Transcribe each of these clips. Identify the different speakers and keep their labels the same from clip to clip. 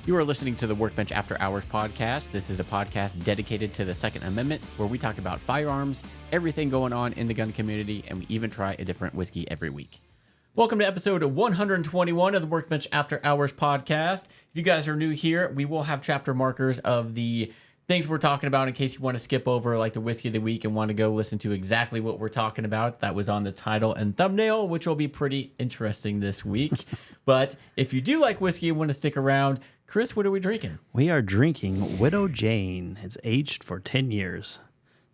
Speaker 1: You are listening to the Workbench After Hours podcast. This is a podcast dedicated to the Second Amendment, where we talk about firearms, everything going on in the gun community, and we even try a different whiskey every week. Welcome to episode 121 of the Workbench After Hours podcast. If you guys are new here, we will have chapter markers of the things we're talking about in case you want to skip over like the whiskey of the week and want to go listen to exactly what we're talking about. That was on the title and thumbnail, which will be pretty interesting this week. But if you do like whiskey and want to stick around, Chris, what are we drinking?
Speaker 2: We are drinking Widow Jane. It's aged for 10 years.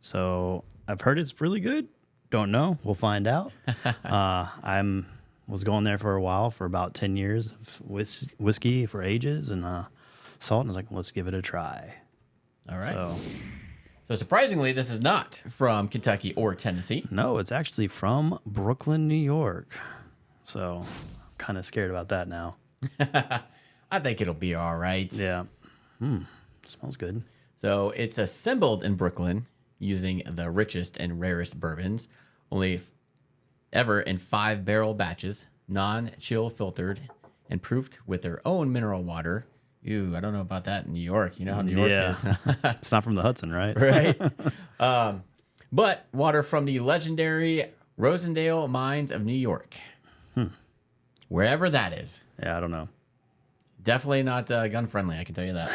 Speaker 2: So I've heard it's really good. Don't know. We'll find out. Was going there for a while, for about 10 years of whiskey for ages, and saw it and was like, let's give it a try.
Speaker 1: All right. So surprisingly, this is not from Kentucky or Tennessee.
Speaker 2: No, it's actually from Brooklyn, New York. So I'm kind of scared about that now.
Speaker 1: I think it'll be all right.
Speaker 2: Yeah. Smells good.
Speaker 1: So it's assembled in Brooklyn using the richest and rarest bourbons, only ever in 5-barrel batches, non-chill filtered, and proofed with their own mineral water. Ew, I don't know about that in New York. You know how New York is.
Speaker 2: It's not from the Hudson, right?
Speaker 1: Right. But water from the legendary Rosendale mines of New York. Wherever that is.
Speaker 2: Yeah, I don't know.
Speaker 1: Definitely not gun friendly, I can tell you that.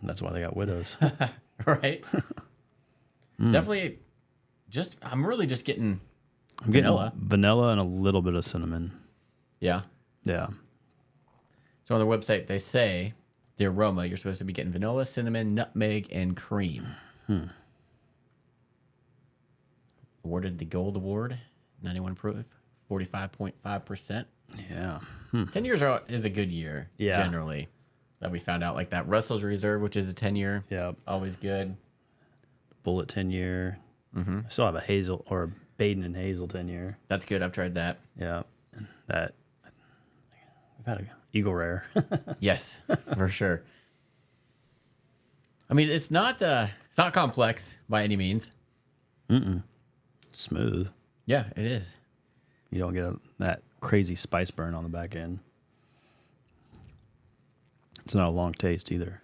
Speaker 2: That's why they got widows.
Speaker 1: Right? Definitely I'm really just getting vanilla.
Speaker 2: Vanilla and a little bit of cinnamon.
Speaker 1: Yeah.
Speaker 2: Yeah.
Speaker 1: So on their website, they say the aroma, you're supposed to be getting vanilla, cinnamon, nutmeg, and cream. Awarded the Gold Award, 91 proof, 45.5%.
Speaker 2: Yeah.
Speaker 1: 10 years is a good year, generally, that we found out. Like that Russell's Reserve, which is a 10-year.
Speaker 2: Yeah.
Speaker 1: Always good.
Speaker 2: Bullet 10-year. I still have a Hazel or Baden and Hazel 10-year.
Speaker 1: That's good. I've tried that.
Speaker 2: Yeah. We've had an Eagle Rare.
Speaker 1: Yes, for sure. I mean, it's not complex by any means.
Speaker 2: Smooth.
Speaker 1: Yeah, it is.
Speaker 2: You don't get that crazy spice burn on the back end. It's not a long taste either.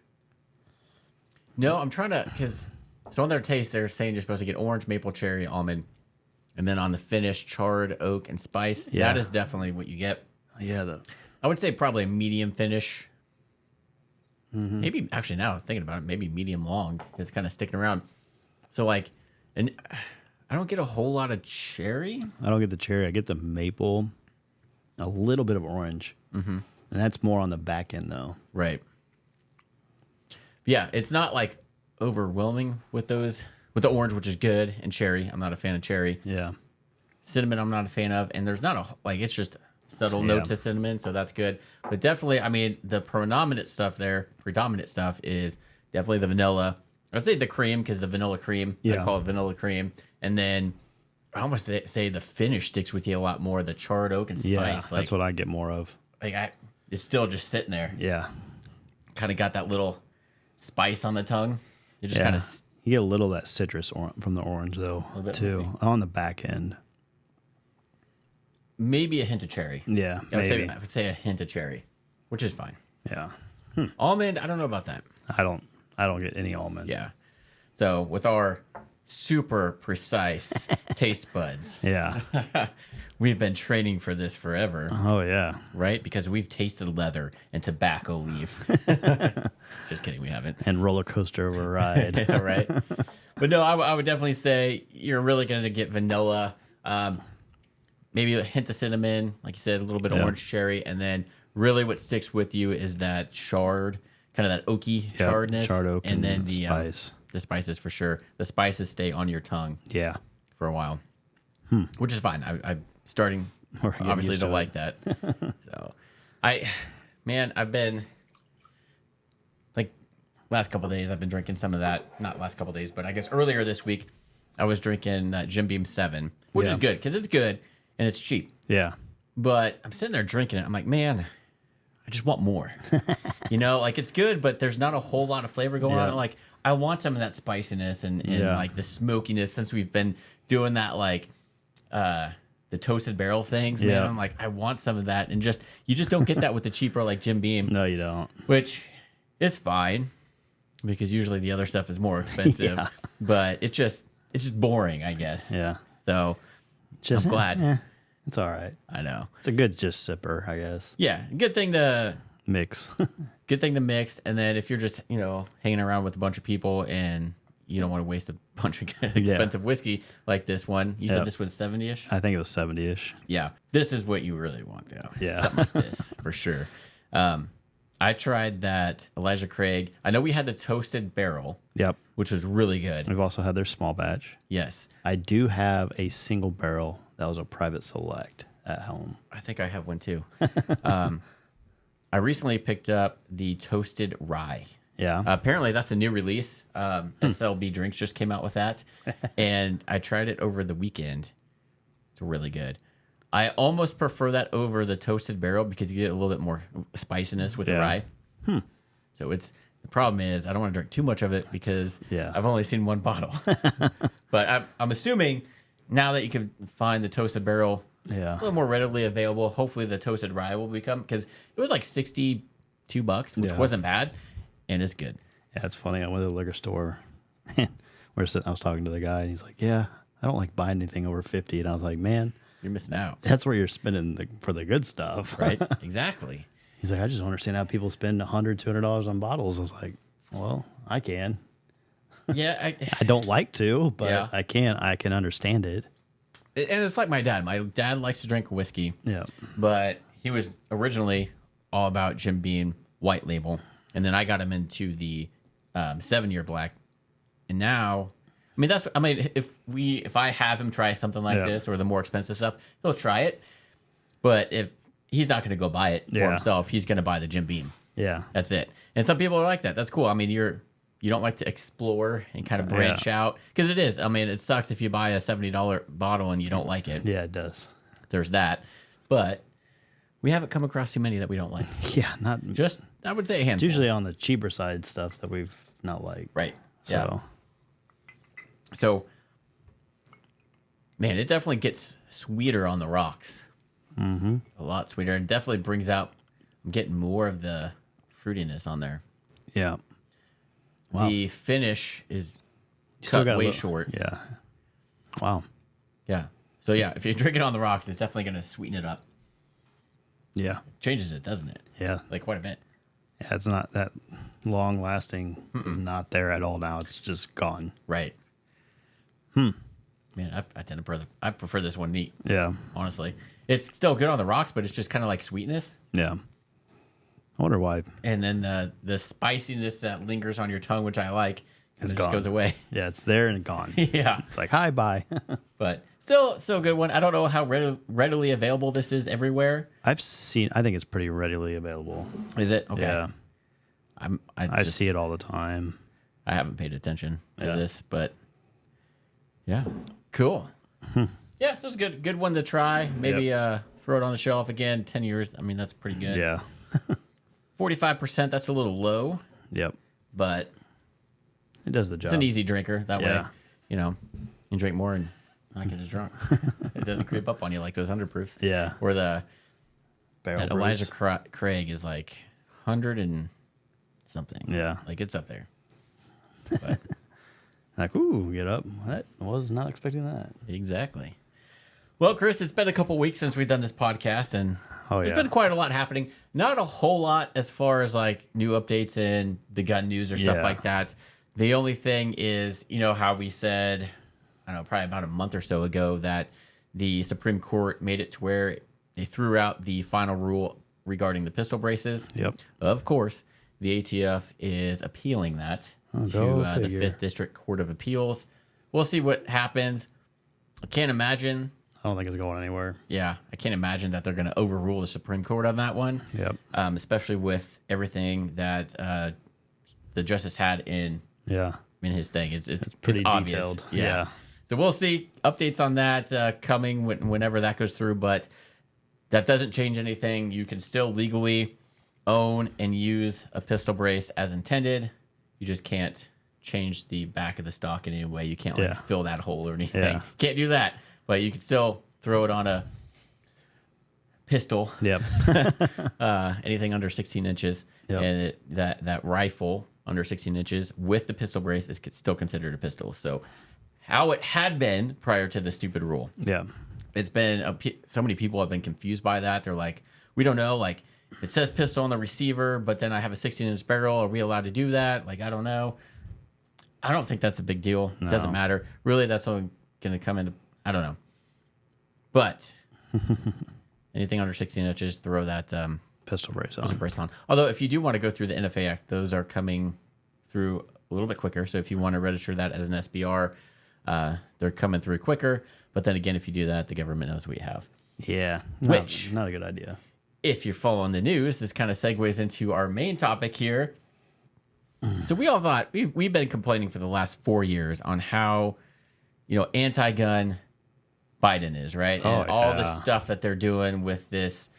Speaker 1: No, I'm trying to, because so on their taste, they're saying you're supposed to get orange, maple, cherry, almond, and then on the finish, charred, oak, and spice. Yeah. That is definitely what you get.
Speaker 2: Yeah.
Speaker 1: I would say probably a medium finish. Maybe, actually now thinking about it, maybe medium long, because it's kind of sticking around. So like, and I don't get a whole lot of cherry.
Speaker 2: I don't get the cherry. I get the maple, a little bit of orange. And that's more on the back end, though.
Speaker 1: Right. Yeah, it's not like overwhelming with those, with the orange, which is good, and cherry. I'm not a fan of cherry.
Speaker 2: Yeah.
Speaker 1: Cinnamon, I'm not a fan of, and there's not it's just subtle notes of cinnamon, so that's good. But definitely, I mean, the predominant stuff is definitely the vanilla. I'd say the cream, because the vanilla cream, I call it vanilla cream. And then I almost say the finish sticks with you a lot more, the charred oak and spice.
Speaker 2: Yeah, that's what I get more of.
Speaker 1: It's still just sitting there.
Speaker 2: Yeah.
Speaker 1: Kind of got that little spice on the tongue. It just kind of...
Speaker 2: You get a little of that citrus from the orange, though, too, on the back end.
Speaker 1: Maybe a hint of cherry.
Speaker 2: Yeah,
Speaker 1: I would say a hint of cherry, which is fine.
Speaker 2: Yeah.
Speaker 1: Almond, I don't know about that.
Speaker 2: I don't get any almond.
Speaker 1: Yeah. So with our super precise taste buds, we've been training for this forever.
Speaker 2: Oh, yeah.
Speaker 1: Right? Because we've tasted leather and tobacco leaf. Just kidding, we haven't.
Speaker 2: And roller coaster of a ride.
Speaker 1: Right? But no, I would definitely say you're really going to get vanilla, maybe a hint of cinnamon, like you said, a little bit of orange cherry, and then really what sticks with you is that charred, kind of that oaky charredness.
Speaker 2: Charred oak
Speaker 1: and then
Speaker 2: the spice.
Speaker 1: The spices for sure. The spices stay on your tongue for a while, which is fine. I'm starting, obviously, to like that. So, I've been, like, last couple of days, I've been drinking some of that. Not last couple of days, but I guess earlier this week, I was drinking Jim Beam 7, which is good, because it's good. And it's cheap.
Speaker 2: Yeah.
Speaker 1: But I'm sitting there drinking it. I'm like, man, I just want more. Like it's good, but there's not a whole lot of flavor going on. Like I want some of that spiciness and like the smokiness, since we've been doing that, like the the toasted barrel things, man.
Speaker 2: Yeah.
Speaker 1: I'm like, I want some of that, and you just don't get that with the cheaper like Jim Beam.
Speaker 2: No, you don't.
Speaker 1: Which is fine because usually the other stuff is more expensive.
Speaker 2: Yeah.
Speaker 1: But it's just boring, I guess.
Speaker 2: Yeah.
Speaker 1: So
Speaker 2: Just
Speaker 1: I'm glad.
Speaker 2: It's all right.
Speaker 1: I know.
Speaker 2: It's a good just sipper, I guess.
Speaker 1: Yeah, good thing to
Speaker 2: Mix.
Speaker 1: mix, and then if you're just hanging around with a bunch of people and you don't want to waste a bunch of expensive whiskey like this one. You said this was 70-ish?
Speaker 2: I think it was 70-ish.
Speaker 1: Yeah. This is what you really want, though.
Speaker 2: Yeah.
Speaker 1: Something like this, for sure. I tried that Elijah Craig. I know we had the toasted barrel.
Speaker 2: Yep.
Speaker 1: Which was really good.
Speaker 2: We've also had their small batch.
Speaker 1: Yes.
Speaker 2: I do have a single barrel that was a private select at home.
Speaker 1: I think I have one, too. I recently picked up the toasted rye.
Speaker 2: Yeah.
Speaker 1: Apparently, that's a new release. SLB Drinks just came out with that. And I tried it over the weekend. It's really good. I almost prefer that over the toasted barrel because you get a little bit more spiciness with the rye. So the problem is I don't want to drink too much of it because I've only seen one bottle. But I'm assuming now that you can find the toasted barrel a little more readily available, hopefully the toasted rye will become, because it was like $62, which wasn't bad. And it's good.
Speaker 2: Yeah, it's funny. I went to the liquor store. I was talking to the guy, and he's like, "Yeah, I don't like buying anything over 50." And I was like, "Man,
Speaker 1: you're missing out.
Speaker 2: That's where you're spending for the good stuff,
Speaker 1: right?" Exactly.
Speaker 2: He's like, "I just don't understand how people spend $100, $200 on bottles." I was like, "Well, I can."
Speaker 1: Yeah,
Speaker 2: I don't like to, but I can. I can understand it.
Speaker 1: And it's like my dad. My dad likes to drink whiskey.
Speaker 2: Yeah,
Speaker 1: but he was originally all about Jim Beam White Label. And then I got him into the 7-year black, and now, if I have him try something like this or the more expensive stuff, he'll try it. But if he's not going to go buy it for himself, he's going to buy the Jim Beam.
Speaker 2: Yeah,
Speaker 1: that's it. And some people are like that. That's cool. I mean, you don't like to explore and kind of branch out because it is. I mean, it sucks if you buy a $70 bottle and you don't like it.
Speaker 2: Yeah, it does.
Speaker 1: There's that, but we haven't come across too many that we don't like.
Speaker 2: Yeah, not
Speaker 1: just, I would say a handful.
Speaker 2: It's usually on the cheaper side stuff that we've not liked.
Speaker 1: Right.
Speaker 2: So,
Speaker 1: man, it definitely gets sweeter on the rocks.
Speaker 2: Mm-hmm.
Speaker 1: A lot sweeter. And definitely brings out, I'm getting more of the fruitiness on there.
Speaker 2: Yeah. Wow.
Speaker 1: The finish is cut way short.
Speaker 2: Yeah. Wow.
Speaker 1: Yeah. So, if you drink it on the rocks, it's definitely going to sweeten it up.
Speaker 2: Yeah.
Speaker 1: Changes it, doesn't it?
Speaker 2: Yeah.
Speaker 1: Like quite a bit.
Speaker 2: Yeah, it's not that long lasting. Is not there at all now. It's just gone.
Speaker 1: Right. Man, I tend to prefer this one neat.
Speaker 2: Yeah.
Speaker 1: Honestly. It's still good on the rocks, but it's just kind of like sweetness.
Speaker 2: Yeah. I wonder why.
Speaker 1: And then the spiciness that lingers on your tongue, which I like,
Speaker 2: It's
Speaker 1: just goes away.
Speaker 2: Yeah, it's there and gone.
Speaker 1: Yeah.
Speaker 2: It's like, hi, bye.
Speaker 1: But still a good one. I don't know how readily available this is everywhere.
Speaker 2: I think it's pretty readily available.
Speaker 1: Is it? Okay.
Speaker 2: Yeah. I
Speaker 1: just
Speaker 2: see it all the time.
Speaker 1: I haven't paid attention to this, but yeah. Cool. Yeah, so it's a good one to try. Maybe throw it on the shelf again. 10 years. I mean, that's pretty good.
Speaker 2: Yeah.
Speaker 1: 45%, that's a little low.
Speaker 2: Yep.
Speaker 1: But
Speaker 2: it does the job.
Speaker 1: It's an easy drinker. That way, you drink more and not get as drunk. It doesn't creep up on you like those 100 proofs.
Speaker 2: Yeah.
Speaker 1: Or that
Speaker 2: Barrel
Speaker 1: Elijah Craig is like 100 and something.
Speaker 2: Yeah.
Speaker 1: Like it's up there. But
Speaker 2: like, ooh, get up. What? I was not expecting that.
Speaker 1: Exactly. Well, Chris, it's been a couple weeks since we've done this podcast, and there's been quite a lot happening. Not a whole lot as far as like new updates and the gun news or stuff like that. The only thing is, how we said, I don't know, probably about a month or so ago that the Supreme Court made it to where they threw out the final rule regarding the pistol braces.
Speaker 2: Yep.
Speaker 1: Of course, the ATF is appealing that to the 5th District Court of Appeals. We'll see what happens. I can't imagine.
Speaker 2: I don't think it's going anywhere.
Speaker 1: Yeah, I can't imagine that they're going to overrule the Supreme Court on that one.
Speaker 2: Yep.
Speaker 1: Especially with everything that the justice had in his thing. It's
Speaker 2: pretty
Speaker 1: obvious.
Speaker 2: detailed.
Speaker 1: Yeah. So we'll see updates on that coming whenever that goes through. But that doesn't change anything. You can still legally own and use a pistol brace as intended. You just can't change the back of the stock in any way. You can't fill that hole or anything.
Speaker 2: Yeah.
Speaker 1: Can't do that. But you can still throw it on a pistol.
Speaker 2: Yep.
Speaker 1: Anything under 16 inches.
Speaker 2: Yep.
Speaker 1: And that rifle under 16 inches with the pistol brace is still considered a pistol. So how it had been prior to the stupid rule.
Speaker 2: Yeah.
Speaker 1: It's been so many people have been confused by that. They're like, we don't know. Like, it says pistol on the receiver, but then I have a 16-inch barrel. Are we allowed to do that? Like, I don't know. I don't think that's a big deal. No. It doesn't matter. Really, that's only going to come into, I don't know. But anything under 16 inches, throw that
Speaker 2: pistol brace on.
Speaker 1: Although, if you do want to go through the NFA Act, those are coming through a little bit quicker. So if you want to register that as an SBR, they're coming through quicker. But then again, if you do that, the government knows what you have.
Speaker 2: Yeah. Not a good idea.
Speaker 1: If you're following the news, this kind of segues into our main topic here. So we all thought, we've been complaining for the last 4 years on how, anti-gun Biden is, right? And all the stuff that they're doing with this.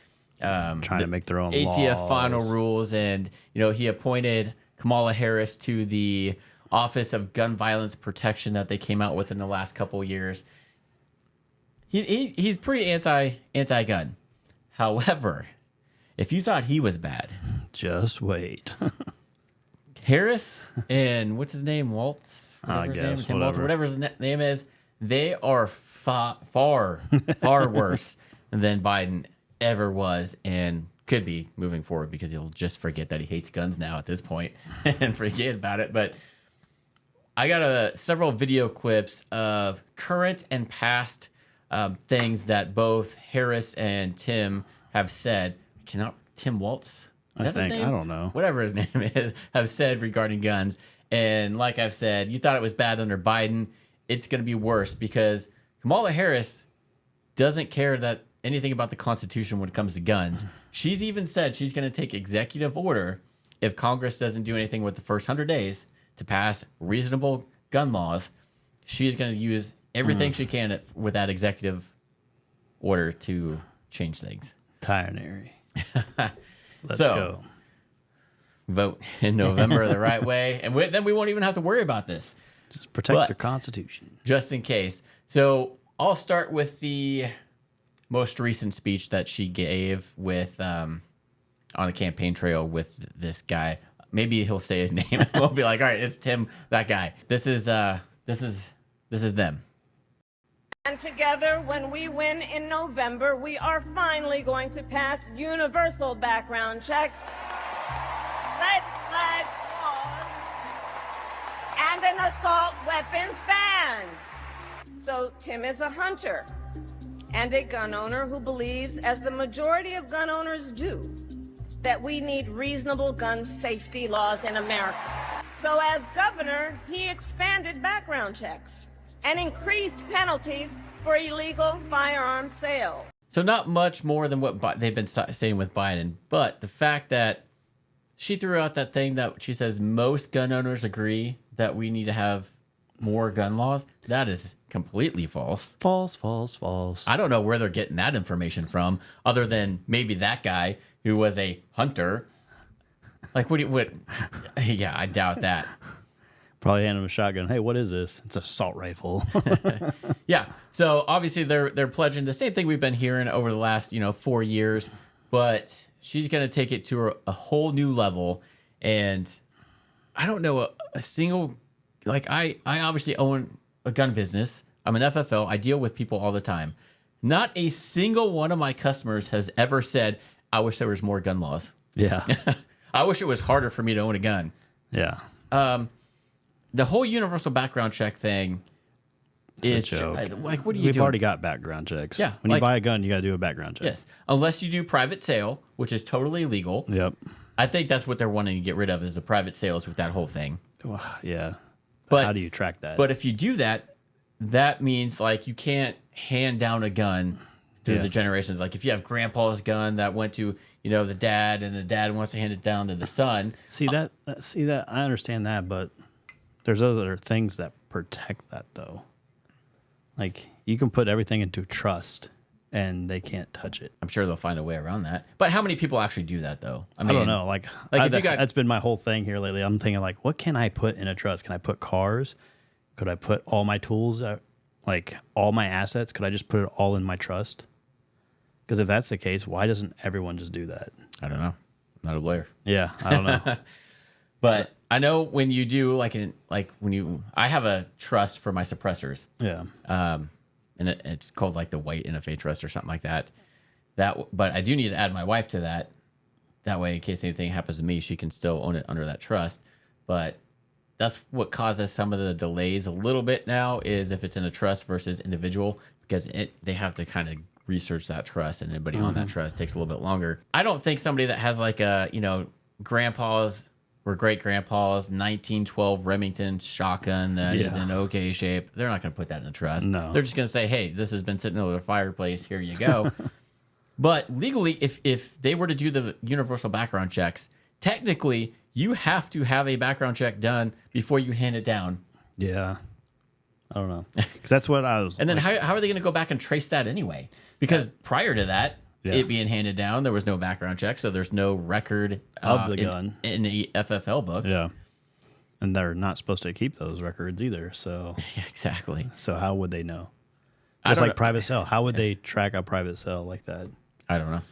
Speaker 2: Trying to make their own
Speaker 1: ATF
Speaker 2: laws.
Speaker 1: final rules. And, he appointed Kamala Harris to the Office of Gun Violence Protection that they came out with in the last couple of years. He's pretty anti-gun. However, if you thought he was bad,
Speaker 2: just wait.
Speaker 1: Harris and what's his name, Walz? Whatever his name is, they are far worse than Biden ever was and could be moving forward, because he'll just forget that he hates guns now at this point and forget about it. But I got several video clips of current and past things that both Harris and Tim have said. Tim Walz?
Speaker 2: I don't know.
Speaker 1: Whatever his name is, have said regarding guns. And like I've said, you thought it was bad under Biden. It's going to be worse, because Kamala Harris doesn't care anything about the Constitution when it comes to guns. She's even said she's going to take executive order if Congress doesn't do anything with the first 100 days to pass reasonable gun laws. She's going to use everything she can with that executive order to change things.
Speaker 2: Tyrannary. Let's go.
Speaker 1: Vote in November the right way, and then we won't even have to worry about this.
Speaker 2: Just protect your Constitution.
Speaker 1: Just in case. So I'll start with the most recent speech that she gave with on the campaign trail with this guy. Maybe he'll say his name. We'll be like, all right, it's Tim, that guy. This is them.
Speaker 3: And together, when we win in November, we are finally going to pass universal background checks, red flag laws, and an assault weapons ban. So Tim is a hunter and a gun owner who believes, as the majority of gun owners do, that we need reasonable gun safety laws in America. So as governor, he expanded background checks and increased penalties for illegal firearm sales.
Speaker 1: So not much more than what they've been saying with Biden, but the fact that she threw out that thing that she says most gun owners agree that we need to have more gun laws, that is completely false.
Speaker 2: False.
Speaker 1: I don't know where they're getting that information from, other than maybe that guy who was a hunter. Like, yeah, I doubt that.
Speaker 2: Probably hand him a shotgun. Hey, what is this? It's an assault rifle.
Speaker 1: Yeah. So obviously they're pledging the same thing we've been hearing over the last 4 years, but she's going to take it to a whole new level. And I don't know a single, like I obviously own a gun business. I'm an FFL. I deal with people all the time. Not a single one of my customers has ever said, I wish there was more gun laws.
Speaker 2: Yeah.
Speaker 1: I wish it was harder for me to own a gun.
Speaker 2: Yeah.
Speaker 1: The whole universal background check thing is
Speaker 2: a joke.
Speaker 1: Like, what do you do?
Speaker 2: We've already got background checks.
Speaker 1: Yeah.
Speaker 2: When you buy a gun, you got to do a background check.
Speaker 1: Yes. Unless you do private sale, which is totally legal.
Speaker 2: Yep.
Speaker 1: I think that's what they're wanting to get rid of, is the private sales with that whole thing.
Speaker 2: Yeah.
Speaker 1: But
Speaker 2: how do you track that?
Speaker 1: But if you do that, that means like you can't hand down a gun through the generations. Like if you have grandpa's gun that went to, the dad, and the dad wants to hand it down to the son.
Speaker 2: See that I understand that, but there's other things that protect that, though. Like, you can put everything into trust, and they can't touch it.
Speaker 1: I'm sure they'll find a way around that. But how many people actually do that, though?
Speaker 2: I don't know. Like that's been my whole thing here lately. I'm thinking, like, what can I put in a trust? Can I put cars? Could I put all my tools like all my assets, could I just put it all in my trust? Because if that's the case, why doesn't everyone just do that?
Speaker 1: I don't know. I'm not a lawyer.
Speaker 2: Yeah, I don't know.
Speaker 1: But I know when you do I have a trust for my suppressors.
Speaker 2: Yeah.
Speaker 1: And it's called like the white NFA trust or something like that. But I do need to add my wife to that. That way, in case anything happens to me, she can still own it under that trust. But that's what causes some of the delays a little bit now, is if it's in a trust versus individual, because they have to kind of research that trust, and anybody on that trust takes a little bit longer. I don't think somebody that has like a, grandpa's or great grandpa's 1912 Remington shotgun that is in okay shape, they're not going to put that in the trust.
Speaker 2: No.
Speaker 1: They're just going to say, hey, this has been sitting over the fireplace. Here you go. But legally, if they were to do the universal background checks, technically you have to have a background check done before you hand it down.
Speaker 2: Yeah. I don't know. Because that's what I was.
Speaker 1: And then how are they going to go back and trace that anyway? Because prior to that, it being handed down, there was no background check, so there's no record
Speaker 2: of the gun
Speaker 1: in the FFL book.
Speaker 2: Yeah. And they're not supposed to keep those records either. So
Speaker 1: Yeah, exactly.
Speaker 2: So how would they know? Just like private sale. How would they track a private sale like that?
Speaker 1: I don't know.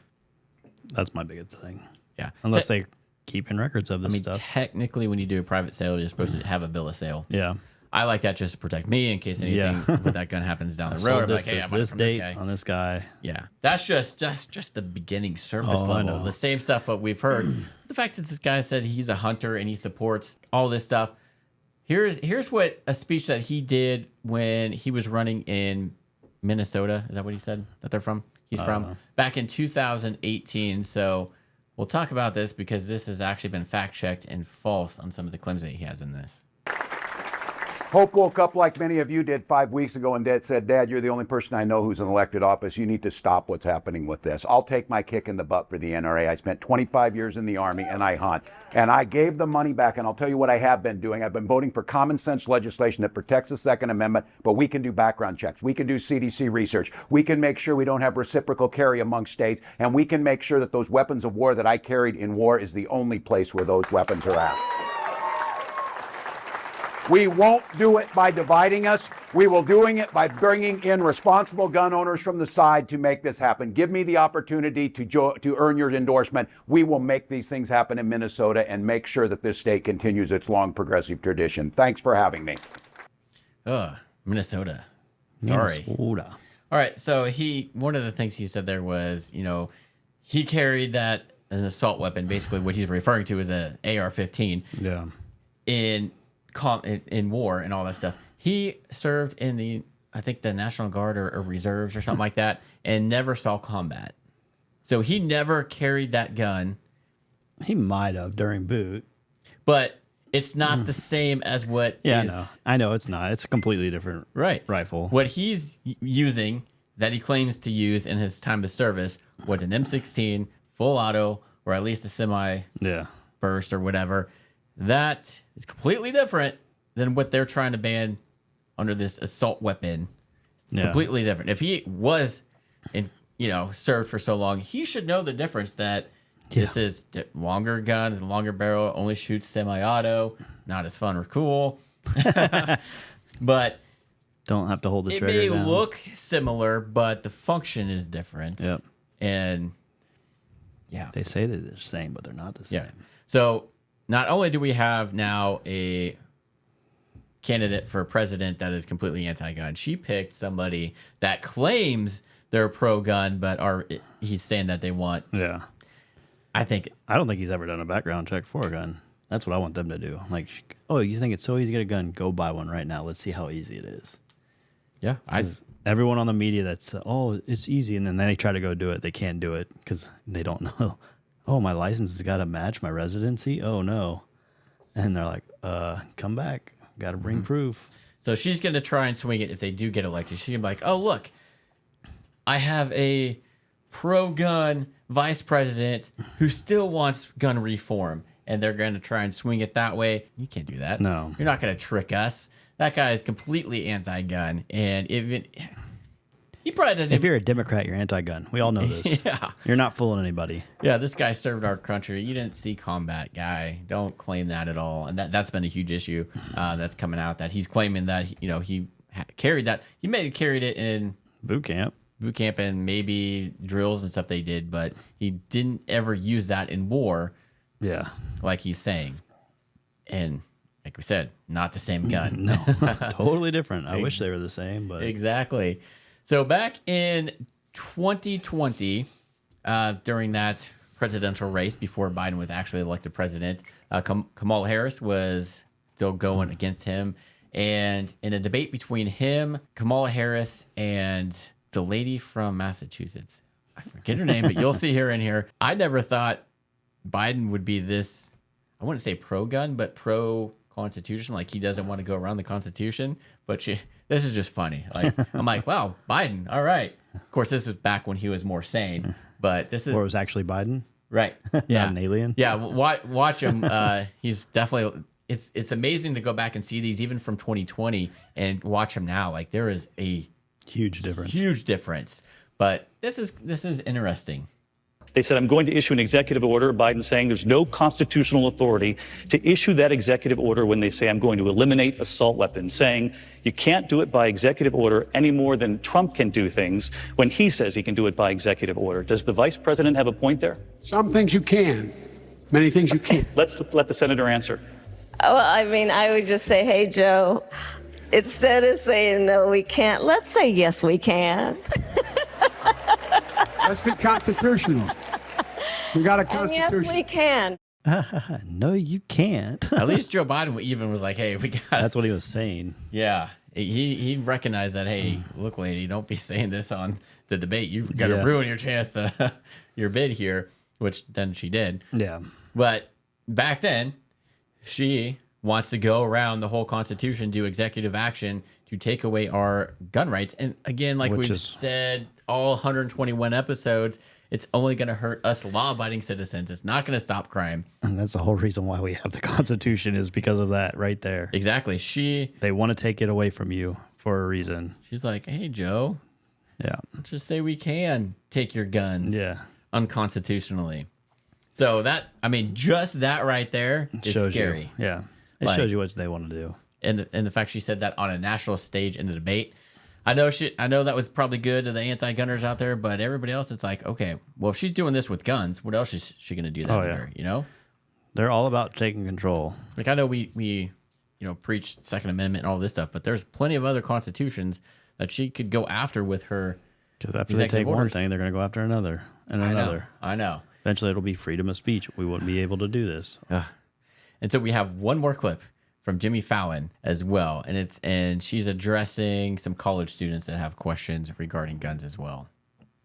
Speaker 2: That's my biggest thing.
Speaker 1: Yeah.
Speaker 2: Unless they keep in records of this stuff.
Speaker 1: Technically, when you do a private sale, you're supposed to have a bill of sale.
Speaker 2: Yeah.
Speaker 1: I like that just to protect me in case anything with that gun happens down the road. I'm like, hey, I'm
Speaker 2: this
Speaker 1: from
Speaker 2: date
Speaker 1: this guy.
Speaker 2: on this guy.
Speaker 1: Yeah, that's just the beginning surface level. The same stuff that we've heard. The fact that this guy said he's a hunter and he supports all this stuff. Here's what a speech that he did when he was running in Minnesota. Is that what he said that they're from? He's from back in 2018. So we'll talk about this because this has actually been fact checked and false on some of the claims that he has in this.
Speaker 4: Hope woke up like many of you did 5 weeks ago and said, Dad, you're the only person I know who's in elected office. You need to stop what's happening with this. I'll take my kick in the butt for the NRA. I spent 25 years in the Army and I hunt. And I gave the money back, and I'll tell you what I have been doing. I've been voting for common sense legislation that protects the Second Amendment, but we can do background checks. We can do CDC research. We can make sure we don't have reciprocal carry among states, and we can make sure that those weapons of war that I carried in war is the only place where those weapons are at. We won't do it by dividing us. We will doing it by bringing in responsible gun owners from the side to make this happen. Give me the opportunity to earn your endorsement. We will make these things happen in Minnesota and make sure that this state continues its long progressive tradition. Thanks for having me.
Speaker 1: Minnesota. Sorry.
Speaker 2: Minnesota.
Speaker 1: All right. So one of the things he said there was, he carried that as an assault weapon. Basically, what he's referring to is an AR-15.
Speaker 2: Yeah.
Speaker 1: In war and all that stuff. He served in the National Guard or reserves or something like that, and never saw combat. So he never carried that gun.
Speaker 2: He might have during boot,
Speaker 1: but it's not the same as what.
Speaker 2: Yeah, I know it's not. It's a completely different rifle.
Speaker 1: What he's using that he claims to use in his time of service was an M16 full auto, or at least a semi burst or whatever. That is completely different than what they're trying to ban under this assault weapon. Completely different. If he was served for so long, he should know the difference that this is longer guns, longer barrel, only shoots semi-auto, not as fun or cool. But
Speaker 2: don't have to hold the trigger.
Speaker 1: It may look similar, but the function is different.
Speaker 2: Yep.
Speaker 1: And
Speaker 2: they say that they're the same, but they're not the same.
Speaker 1: Yeah. So not only do we have now a candidate for president that is completely anti-gun, she picked somebody that claims they're pro-gun, but he's saying that they want.
Speaker 2: Yeah.
Speaker 1: I
Speaker 2: don't think he's ever done a background check for a gun. That's what I want them to do. Like, oh, you think it's so easy to get a gun? Go buy one right now. Let's see how easy it is.
Speaker 1: Yeah.
Speaker 2: Everyone on the media that's, it's easy, and then they try to go do it. They can't do it because they don't know. Oh, my license has got to match my residency? Oh, no. And they're like, come back. Got to bring proof.
Speaker 1: So she's going to try and swing it if they do get elected. She's going to be like, oh, look, I have a pro-gun vice president who still wants gun reform. And they're going to try and swing it that way. You can't do that.
Speaker 2: No.
Speaker 1: You're not going to trick us. That guy is completely anti-gun. And even... He probably doesn't.
Speaker 2: If you're a Democrat, you're anti-gun. We all know this.
Speaker 1: Yeah.
Speaker 2: You're not fooling anybody.
Speaker 1: Yeah, this guy served our country. You didn't see combat, guy. Don't claim that at all. And that's been a huge issue that's coming out, that he's claiming that he carried that. He may have carried it in
Speaker 2: Boot camp.
Speaker 1: And maybe drills and stuff they did, but he didn't ever use that in war.
Speaker 2: Yeah.
Speaker 1: Like he's saying. And like we said, not the same gun.
Speaker 2: No, totally different. I wish they were the same, but
Speaker 1: Exactly. So back in 2020, during that presidential race before Biden was actually elected president, Kamala Harris was still going against him. And in a debate between him, Kamala Harris, and the lady from Massachusetts, I forget her name, but you'll see her in here. I never thought Biden would be this, I wouldn't say pro-gun, but pro-constitution. Like he doesn't want to go around the Constitution. But this is just funny. Like I'm like, wow, Biden, all right. Of course, this is back when he was more sane. But this is...
Speaker 2: Or it was actually Biden?
Speaker 1: Right. Yeah.
Speaker 2: Not an alien?
Speaker 1: Yeah, watch him. He's definitely... It's amazing to go back and see these even from 2020 and watch him now. Like there is a
Speaker 2: huge difference.
Speaker 1: Huge difference. But this is interesting.
Speaker 5: They said, I'm going to issue an executive order. Biden saying there's no constitutional authority to issue that executive order when they say I'm going to eliminate assault weapons, saying you can't do it by executive order any more than Trump can do things when he says he can do it by executive order. Does the vice president have a point there?
Speaker 6: Some things you can, many things you can't.
Speaker 5: Let's let the senator answer.
Speaker 3: Well, I mean, I would just say, hey, Joe, instead of saying no, we can't, let's say yes, we can.
Speaker 6: Let's be constitutional. We got a constitution.
Speaker 3: Yes, we can.
Speaker 2: No, you can't.
Speaker 1: At least Joe Biden even was like, hey, we got...
Speaker 2: That's what he was saying.
Speaker 1: Yeah. He recognized that, hey, look, lady, don't be saying this on the debate. You've got to ruin your chance to your bid here, which then she did.
Speaker 2: Yeah.
Speaker 1: But back then, she wants to go around the whole Constitution, do executive action to take away our gun rights. And again, like we've said, all 121 episodes, it's only going to hurt us law-abiding citizens. It's not going to stop crime.
Speaker 2: And that's the whole reason why we have the Constitution is because of that right there.
Speaker 1: Exactly. They
Speaker 2: want to take it away from you for a reason.
Speaker 1: She's like, hey, Joe.
Speaker 2: Yeah.
Speaker 1: Let's just say we can take your guns.
Speaker 2: Yeah.
Speaker 1: Unconstitutionally. So that, I mean, just that right there is scary.
Speaker 2: You. Yeah. It shows you what they want to do.
Speaker 1: And the fact she said that on a national stage in the debate. I know that was probably good to the anti-gunners out there, but everybody else, it's like, okay, well, if she's doing this with guns, what else is she going to do that with her, you know?
Speaker 2: They're all about taking control.
Speaker 1: Like, I know we preach Second Amendment and all this stuff, but there's plenty of other constitutions that she could go after with her.
Speaker 2: Because after they take one thing, they're going to go after another and another.
Speaker 1: I know.
Speaker 2: Eventually, it'll be freedom of speech. We wouldn't be able to do this.
Speaker 1: And so we have one more clip from Jimmy Fallon as well, and she's addressing some college students that have questions regarding guns as well.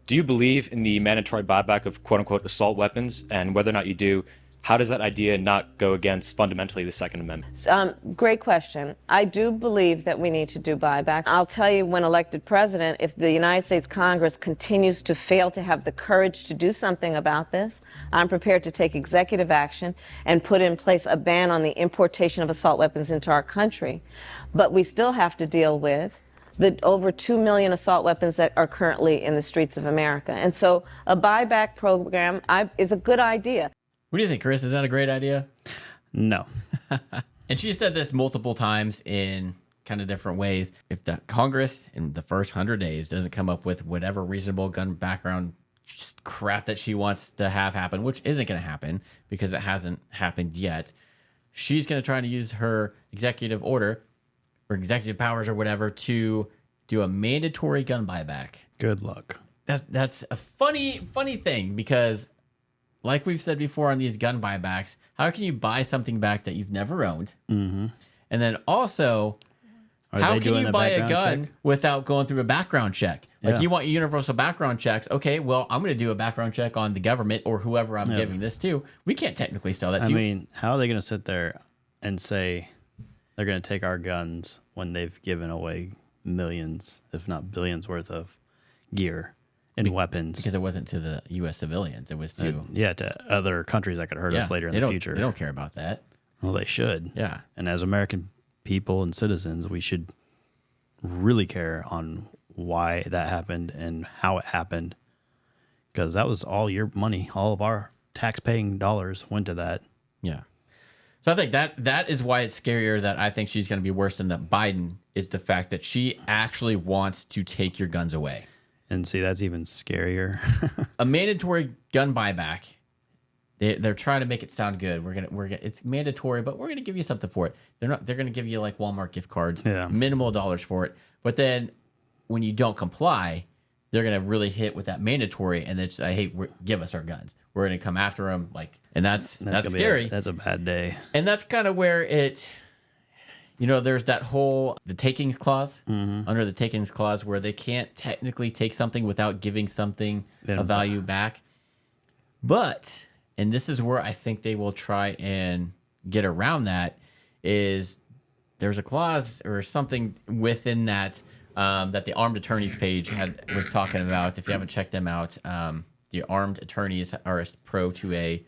Speaker 7: Do you believe in the mandatory buyback of quote-unquote assault weapons? And whether or not you do, how does that idea not go against fundamentally the Second Amendment?
Speaker 3: Great question. I do believe that we need to do buyback. I'll tell you, when elected president, if the United States Congress continues to fail to have the courage to do something about this, I'm prepared to take executive action and put in place a ban on the importation of assault weapons into our country. But we still have to deal with the over 2 million assault weapons that are currently in the streets of America. And so a buyback program is a good idea.
Speaker 1: What do you think, Chris? Is that a great idea?
Speaker 2: No.
Speaker 1: And she said this multiple times in kind of different ways. If the Congress in the first 100 days doesn't come up with whatever reasonable gun background crap that she wants to have happen, which isn't going to happen because it hasn't happened yet, she's going to try to use her executive order or executive powers or whatever to do a mandatory gun buyback.
Speaker 2: Good luck.
Speaker 1: That's a funny thing because, like we've said before on these gun buybacks, how can you buy something back that you've never owned? Mm-hmm. And then also, how can you buy a gun without going through a background check? Like, you want universal background checks. Okay, well, I'm going to do a background check on the government or whoever I'm giving this to. We can't technically sell that to you.
Speaker 2: I mean, how are they going to sit there and say they're going to take our guns when they've given away millions, if not billions worth of gear and weapons?
Speaker 1: Because it wasn't to the U.S. civilians. It was to...
Speaker 2: to other countries that could hurt us later in the future.
Speaker 1: They don't care about that.
Speaker 2: Well, they should.
Speaker 1: Yeah.
Speaker 2: And as American people and citizens, we should really care on why that happened and how it happened. Because that was all your money. All of our tax-paying dollars went to that.
Speaker 1: Yeah. So I think that is why it's scarier that I think she's going to be worse than that Biden is the fact that she actually wants to take your guns away.
Speaker 2: And see, that's even scarier.
Speaker 1: A mandatory gun buyback. They're trying to make it sound good. We're gonna it's mandatory, but we're gonna give you something for it. They're gonna give you like Walmart gift cards, minimal dollars for it. But then when you don't comply, they're gonna really hit with that mandatory, and then say, hey, give us our guns. We're gonna come after them, and that's scary.
Speaker 2: That's a bad day.
Speaker 1: And that's kind of where it, there's that whole the takings clause under the takings clause where they can't technically take something without giving something of value back. But, and this is where I think they will try and get around that, is there's a clause or something within that that the armed attorneys page was talking about. If you haven't checked them out, the armed attorneys are a pro to a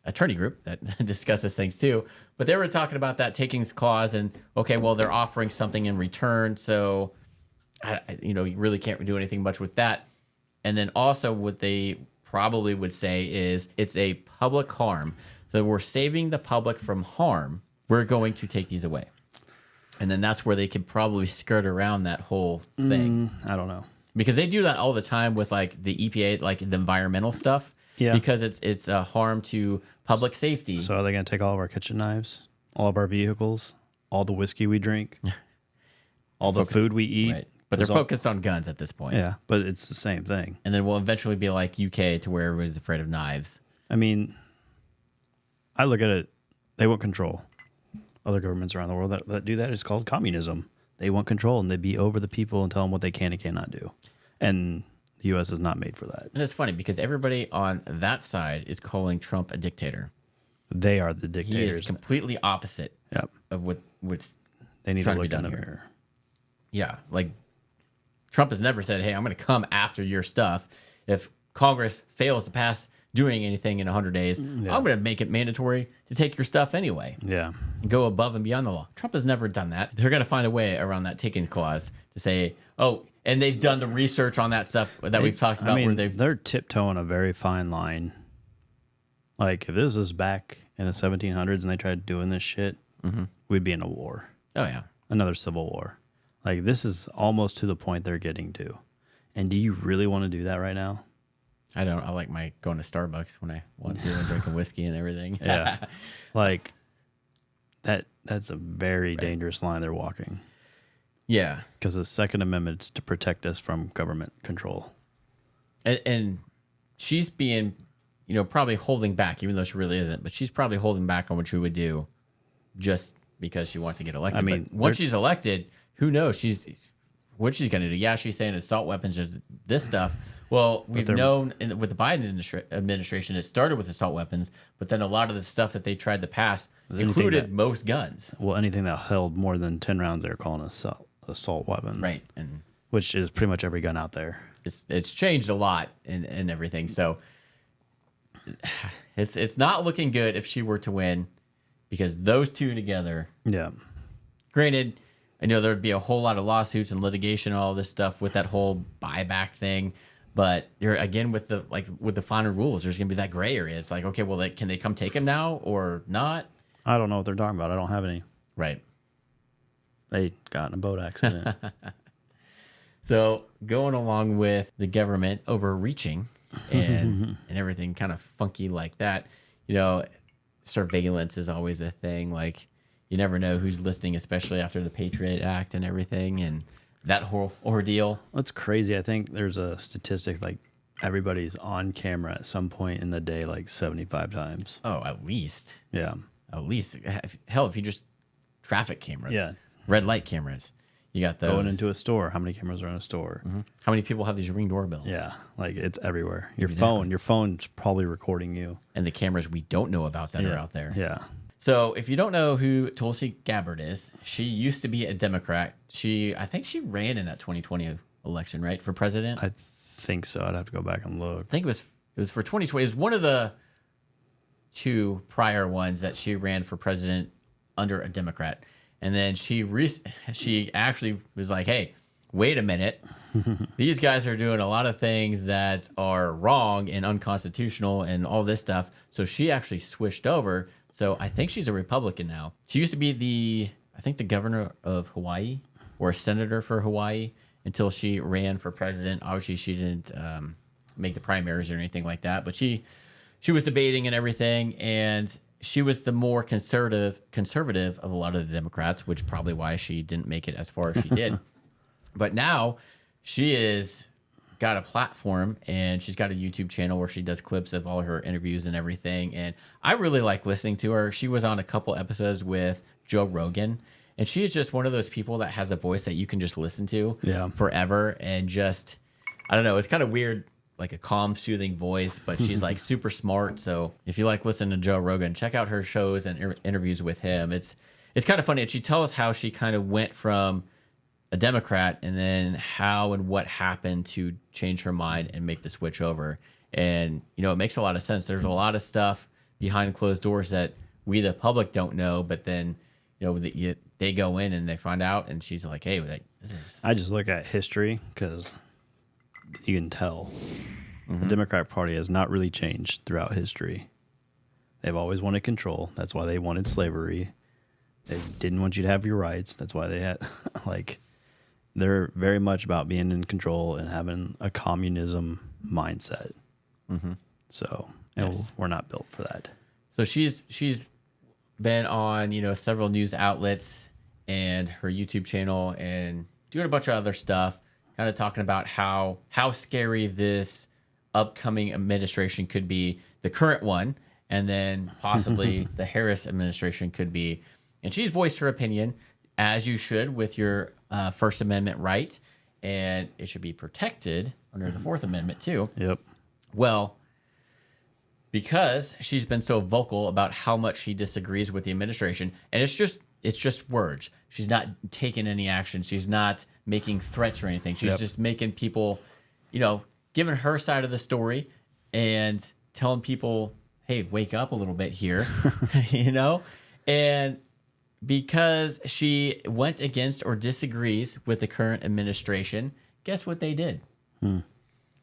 Speaker 1: attorney group that discusses things too. But they were talking about that takings clause and, okay, well, they're offering something in return. So, you really can't do anything much with that. And then also what they probably would say is it's a public harm. So we're saving the public from harm. We're going to take these away. And then that's where they could probably skirt around that whole thing.
Speaker 2: I don't know.
Speaker 1: Because they do that all the time with like the EPA, like the environmental stuff.
Speaker 2: Yeah.
Speaker 1: Because it's a harm to public safety.
Speaker 2: So are they going to take all of our kitchen knives, all of our vehicles, all the whiskey we drink, all the food we eat?
Speaker 1: Right. But they're focused on guns at this point.
Speaker 2: Yeah, but it's the same thing.
Speaker 1: And then we'll eventually be like UK to where everybody's afraid of knives.
Speaker 2: I mean, I look at it, they want control. Other governments around the world that do that is called communism. They want control, and they be over the people and tell them what they can and cannot do. And the U.S. is not made for that.
Speaker 1: And it's funny because everybody on that side is calling Trump a dictator.
Speaker 2: They are the dictators.
Speaker 1: He is completely opposite of what's
Speaker 2: they need to
Speaker 1: trying
Speaker 2: look
Speaker 1: be done
Speaker 2: in the
Speaker 1: here.
Speaker 2: mirror.
Speaker 1: Yeah, like Trump has never said, hey, I'm going to come after your stuff. If Congress fails to pass doing anything in 100 days, I'm going to make it mandatory to take your stuff anyway.
Speaker 2: Yeah.
Speaker 1: And go above and beyond the law. Trump has never done that. They're going to find a way around that takings clause to say, oh, and they've done the research on that stuff that we've talked about.
Speaker 2: I
Speaker 1: where
Speaker 2: mean, they're tiptoeing a very fine line. Like, if this was back in the 1700s and they tried doing this shit, we'd be in a war.
Speaker 1: Oh, yeah.
Speaker 2: Another civil war. Like, this is almost to the point they're getting to. And do you really want to do that right now?
Speaker 1: I don't. I like my going to Starbucks when I want to and drinking whiskey and everything.
Speaker 2: Yeah. Like, that's a very dangerous line they're walking.
Speaker 1: Yeah.
Speaker 2: Because the Second Amendment's to protect us from government control.
Speaker 1: And she's being, probably holding back, even though she really isn't. But she's probably holding back on what she would do just because she wants to get elected.
Speaker 2: I mean,
Speaker 1: but once she's elected, who knows what she's going to do. Yeah, she's saying assault weapons or this stuff. Well, we've known with the Biden administration, it started with assault weapons, but then a lot of the stuff that they tried to pass included most guns.
Speaker 2: Well, anything that held more than 10 rounds, they're calling assault weapon.
Speaker 1: Right. And
Speaker 2: which is pretty much every gun out there.
Speaker 1: It's changed a lot and everything. So it's not looking good if she were to win, because those two together. Yeah. Granted, I know there'd be a whole lot of lawsuits and litigation and all this stuff with that whole buyback thing. But you're again with the final rules, there's gonna be that gray area. It's like, okay, well, can they come take him now or not?
Speaker 2: I don't know what they're talking about. I don't have any.
Speaker 1: Right.
Speaker 2: They got in a boat accident.
Speaker 1: So going along with the government overreaching and everything kind of funky like that, surveillance is always a thing. Like, you never know who's listening, especially after the Patriot Act and everything, and that whole ordeal.
Speaker 2: That's crazy. I think there's a statistic like everybody's on camera at some point in the day, like 75 times.
Speaker 1: Oh, at least.
Speaker 2: Yeah.
Speaker 1: At least. Hell, if you just traffic cameras.
Speaker 2: Yeah.
Speaker 1: Red light cameras. You got those.
Speaker 2: Going into a store. How many cameras are in a store?
Speaker 1: Mm-hmm. How many people have these Ring doorbells?
Speaker 2: Yeah. Like, it's everywhere. Your phone's probably recording you.
Speaker 1: And the cameras we don't know about that are out there.
Speaker 2: Yeah.
Speaker 1: So if you don't know who Tulsi Gabbard is, she used to be a Democrat. I think she ran in that 2020 election, right, for president?
Speaker 2: I think so. I'd have to go back and look.
Speaker 1: I think it was for 2020. It was one of the two prior ones that she ran for president under a Democrat. And then she actually was like, hey, wait a minute. These guys are doing a lot of things that are wrong and unconstitutional and all this stuff. So she actually switched over So I think she's a Republican now. She used to be the governor of Hawaii or a senator for Hawaii until she ran for president. Obviously, she didn't make the primaries or anything like that, but she was debating and everything, and she was the more conservative of a lot of the Democrats, which probably why she didn't make it as far as she did. But now she is got a platform, and she's got a YouTube channel where she does clips of all her interviews and everything. And I really like listening to her. She was on a couple episodes with Joe Rogan, and she is just one of those people that has a voice that you can just listen to forever. And just, I don't know, it's kind of weird, like a calm, soothing voice, but she's like super smart. So if you like listening to Joe Rogan, check out her shows and interviews with him. It's kind of funny. And she tells how she kind of went from a Democrat and then how and what happened to change her mind and make the switch over. And, you know, it makes a lot of sense. There's a lot of stuff behind closed doors that we, the public, don't know, but then, you know, they go in and they find out, and she's like, hey, this is...
Speaker 2: I just look at history because you can tell the Democratic Party has not really changed throughout history. They've always wanted control. That's why they wanted slavery. They didn't want you to have your rights. That's why they had, like... They're very much about being in control and having a communism mindset. So we're not built for that.
Speaker 1: So she's been on, you know, several news outlets and her YouTube channel and doing a bunch of other stuff, kind of talking about how scary this upcoming administration could be, the current one, and then possibly the Harris administration could be. And she's voiced her opinion, as you should, with your First Amendment right, and it should be protected under the Fourth Amendment too.
Speaker 2: Yep.
Speaker 1: Well, because she's been so vocal about how much she disagrees with the administration, and it's just words. She's not taking any action. She's not making threats or anything. She's just making people, you know, giving her side of the story and telling people, hey, wake up a little bit here, you know? And because she went against or disagrees with the current administration, guess what they did?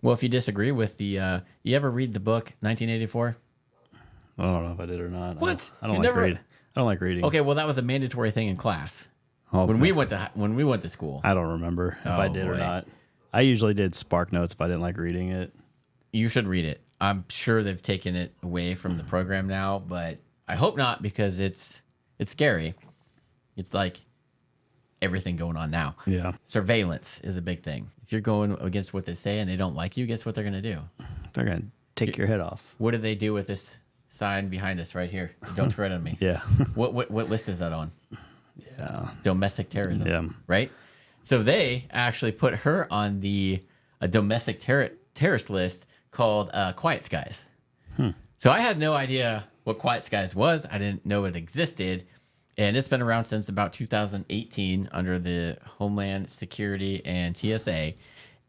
Speaker 1: Well, if you disagree with the, you ever read the book 1984?
Speaker 2: I don't know if I did or not.
Speaker 1: What?
Speaker 2: I don't like reading. I don't like reading.
Speaker 1: Okay, well, that was a mandatory thing in class when we went to school.
Speaker 2: I don't remember if I did or not. I usually did Spark Notes if I didn't like reading it.
Speaker 1: You should read it. I'm sure they've taken it away from the program now, but I hope not, because it's scary. It's like everything going on now.
Speaker 2: Yeah.
Speaker 1: Surveillance is a big thing. If you're going against what they say and they don't like you, guess what they're going to do?
Speaker 2: They're going to take your head off.
Speaker 1: What did they do with this sign behind us right here? Don't tread on me.
Speaker 2: Yeah.
Speaker 1: What list is that on?
Speaker 2: Yeah.
Speaker 1: Domestic terrorism.
Speaker 2: Yeah.
Speaker 1: Right? So they actually put her on a domestic terrorist list called Quiet Skies. So I had no idea what Quiet Skies was. I didn't know it existed. And it's been around since about 2018 under the Homeland Security and TSA.